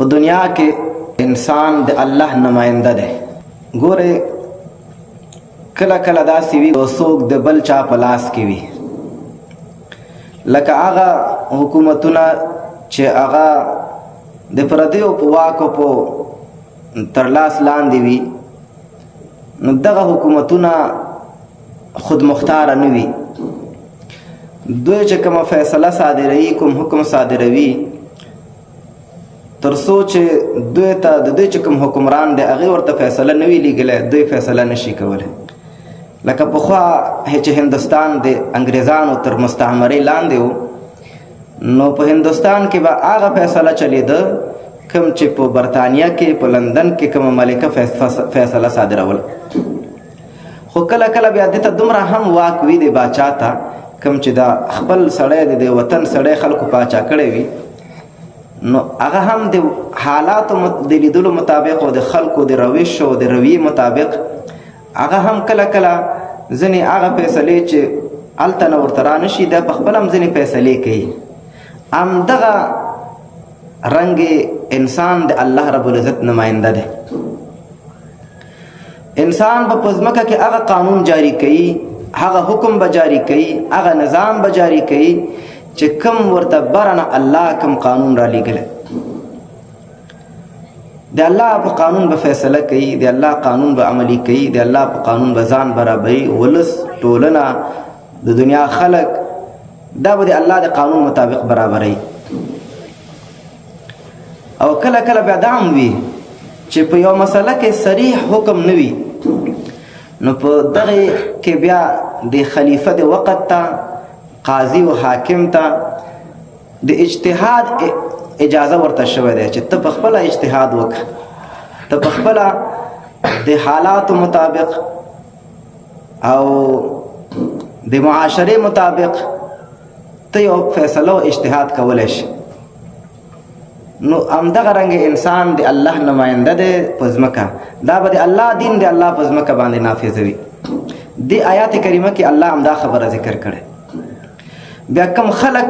په دنیا کې انسان د الله نماینده دی. ګوره کله کله داسې وي څوک د بل چا په لاس کې وي، لکه هغه حکومتونه چې هغه د پردیو په واک او په تر لاس لاندې وي، نو دغه حکومتونه خود مختاره نه وي. دوی چې کومه فیصله صادروي، کوم حکم صادروي، تر څو چې دوی ته د دوی چې کوم حکمران دی هغې ورته فیصله نه وي لیږلی، دوی فیصله نشي کولی. لکه پخوا چې هندوستان د انګریزانو تر مستعمرې لاندې و، نو په هندوستان کې به هغه فیصله چلیده کوم چې په برطانیه کې په لندن کې کومه ملکه فیصله صادروله. خو کله کله بیا دې ته دومره هم واک وي د باچا ته، کوم چې دا خپل سړی د وطن سړی خلکو پاچا کړی وي، نو هغه هم د حالاتو د لیدلو مطابق او د خلکو د روش او د رویې مطابق هغه هم کله کله ځینې هغه فیصلې چې هلته نه ورته رانشي، دا په خپله هم ځینې فیصلې کوي. همدغه رنګ انسان د الله رب العزت نماینده دی. انسان به په ځمکه کې هغه قانون جاری کوي، هغه حکم به جاری کوي، هغه نظام به جاری کوي چې کم ورته برنه الله کم قانون را لیږلی. د الله په قانون به فیصله کوي، د الله قانون به عملی کوي، د الله په قانون به ځان برابري، ولس، ټولنه، د دنیا خلق، دا به د الله د قانون مطابق برابري. او کله کله بیا دا هم وي چې په یو مسله کې صریح حکم نه وي، نو په دغه کې بیا د خلیفه د وقت ته، قاضي او حاکم ته د اجتهاد اجازه ورته شوی دی چې ته په خپله اجتهاد وکړه، ته په خپله د حالاتو مطابق او د معاشرې مطابق ته یو فیصله او اجتهاد کولی شي. نو همدغه رنګ انسان د الله نماینده دی په ځمکه، دا به د الله دین د الله په ځمکه باندې نافظوي. دې آیات کریمه کې الله همدا خبره ذکر کړې. بیا کم خلق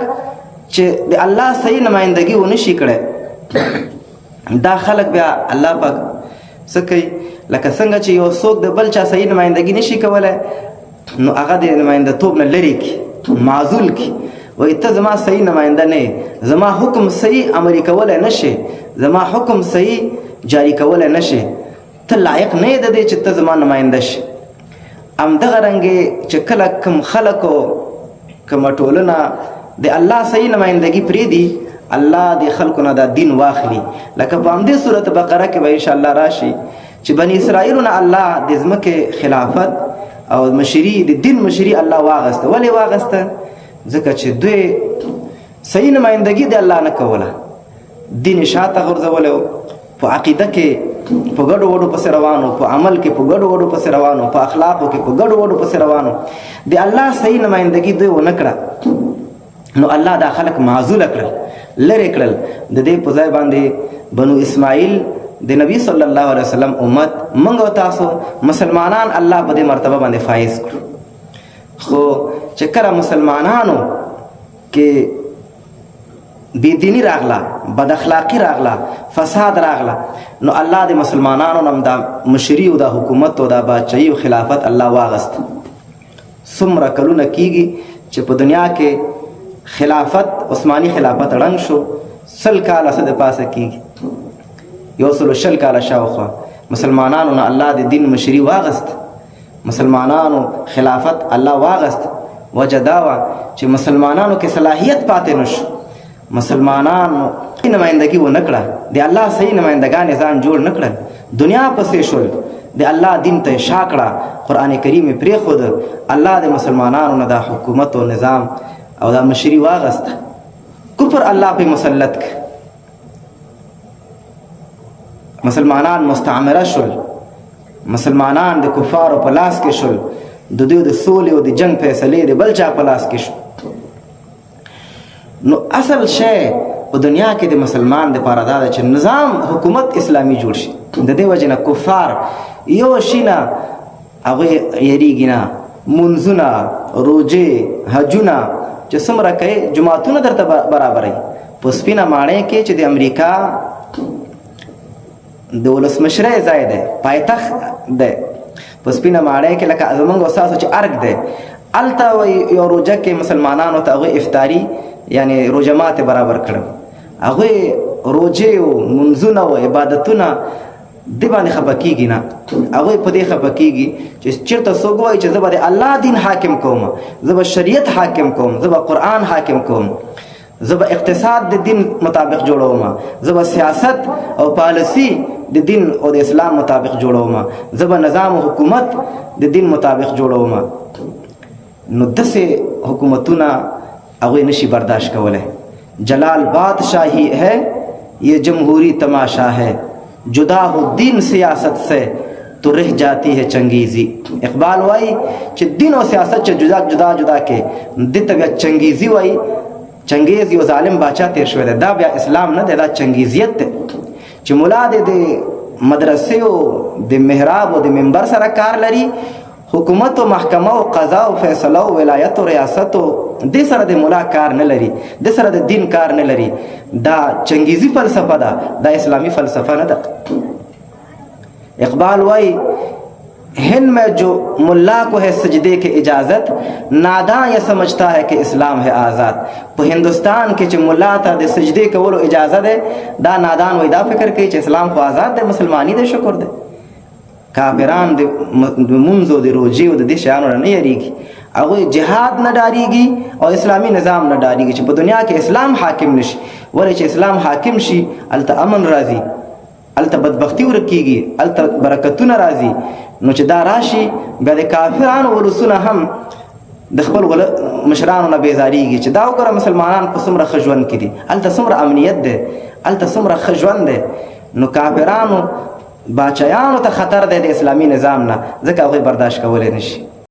چې د الله صحیح نمایندګي ونه شي کړی، دا خلق بیا الله پاک څه کوي، لکه څنګه چې یو څوک د بل چا صحیح نمایندګي نشي کولی، نو هغه د نماینده‌توب نه لرې کړي، معزول کړي، وایي ته زما صحیح نماینده نه یې، زما حکم صحیح عملي کولی نه شي، زما حکم صحیح جاری کولی نه شي، ته لایق نه یې د دې چې ته زما نماینده شي. همدغه رنګې چې کله کوم خلکو کومه ټولنه د الله صحیح نمایندګي پرېږدي، الله د خلکو نه دا دین واخلي. لکه په همدې سورت بقره کې به انشاءالله راشي چې بني اسرائیلو نه الله د ځمکې خلافت او مشري، د دین مشري الله واغسته. ولې واغسته؟ ځکه چې دوی صحیح نمایندګي د الله نه کوله، دین شاته غورځولی و، په عقیده کې په ګډو وډو پسې روانو، په عمل کې په ګډو وډو پسې روانو، په اخلاقو کې په ګډو وډو پسې روانو، د الله صحیح نمایندګي دوی ونه کړه. نو الله دا خلق معزوله کړل، لرې کړل. د دې په ځای باندې بنو اسماعیل د نبی صلی الله علیه وسلم امت، موږ او تاسو مسلمانان الله په دې مرتبه باندې فایز کړو. خو چې کله مسلمانانو کې بېدیني راغله، بد اخلاقي راغله، فساد راغله، نو الله د مسلمانانو نه دا مشري او دا حکومت او دا بادشاهي او خلافت الله واغست. څومره کلونه کېږي چې په دنیا کې خلافت، عثماني خلافت ړنګ شو، 100 کاله څه د پاسه کېږي، 120 کاله شاوخوا مسلمانانو نه الله د دین مشري واغست، مسلمانانو خلافت الله واغست. وجه دا وه چې مسلمانانو کې صلاحیت پاتې نه شو، مسلمانانو نمایندګي ونه کړه، د الله صحیح نمایندګان ځان جوړ نه کړل، دنیا پسې شول، د الله دین ته شا کړه، قرآن کریم یې پرېښود، الله د مسلمانانو نه دا حکومت او نظام او دا مشري واغسته. کفر الله پې مسلط کړ، مسلمانان مستعمره شول، مسلمانان د کفارو په لاس کې شول، د دوی د سولې او د جنگ فیصلې د بل چا په لاس کې شو. نو اصل شی په دنیا کې د مسلمان دپاره دا ده چې نظام حکومت اسلامي جوړ شي. د دې وجې نه کفار یو شي نه هغوی یریږي نه، منځونه، روژې، حجونه چې څومره کوي، جماعتونه درته برابروي. په سپینه ماڼۍ کې چې د امریکا د ولسمشرۍ ځای دی، پایتخت دی، په سپینه ماڼۍ کې لکه زمونږ استاسو چې ارګ دی، هلته یو روژه کې مسلمانانو ته هغوی افطاري یعنې روژه ماتې برابر کړه. هغوی روژې و منځونه و عبادتونه دې باندې خفه کېږي نه، هغوی په دې خفه کېږي چې چېرته څوک وایي چې زه به د الله دین حاکم کوم، زه به شریعت حاکم کوم، زه به قرآن حاکم کوم، زه به اقتصاد د دین مطابق جوړوم، زه به سیاست او پالیسی د دین او د اسلام مطابق جوړوم، زه به نظام و حکومت د دین مطابق جوړوم. نو داسې حکومتونه هغوی نشي برداشت کولی. جلال بادشاہی ہے یہ جمہوری تماشا ہے، جدا ہو دین سیاست سے تو رہ جاتی ہے چنگیزی. اقبال وایي چې دین او سیاست چې جدا جدا کې دې ته بیا چنگیزي وایي. چنگیز یو ظالم باچا تیر شوی دی، دا بیا اسلام نه دی، دا چنگیزیت دی. چې ملا دې د مدرسې او د محراب او د منبر سره کار لري، حکومت و محکمه و قضا و فیصله و ولایت و ریاست و دې سره د ملا کار نه لري، دې سره د دین کار نه لري. دا چنگیزی فلسفه ده، دا اسلامی فلسفه نه ده. اقبال وایي ہند میں جو ملا کو ہے سجدے کی اجازت، ناداں یہ سمجھتا ہے کہ اسلام ہے آزاد. په هندوستان کې چې ملا ته د سجدې کولو اجازه ده، دا نادان وایي دا فکر کوي چې اسلام خو آزاد دی، مسلمانی دی. شکر دی. کافران د منځ او د روژې او د دې شیانو نه یریږي، هغوی جهاد نه ډارېږي او اسلامي نظام نه ډارېږي چې په دنیا کې اسلام حاکم نشي. ولې چې اسلام حاکم شي هلته امن راځي، هلته بدبختي ورکېږي، هلته برکتونه راځي. نو چې دا راشي بیا د کافرانو ولسونه هم د خپل مشرانو نه بیزاریږي چې دا وګوره مسلمانان په څومره ښه ژوند کې دي، هلته څومره امنیت دی، هلته څومره ښه ژوند دی. نو کافرانو باچایانو ته خطر دی د اسلامي نظام نه، ځکه هغوی برداشت کولی نشي.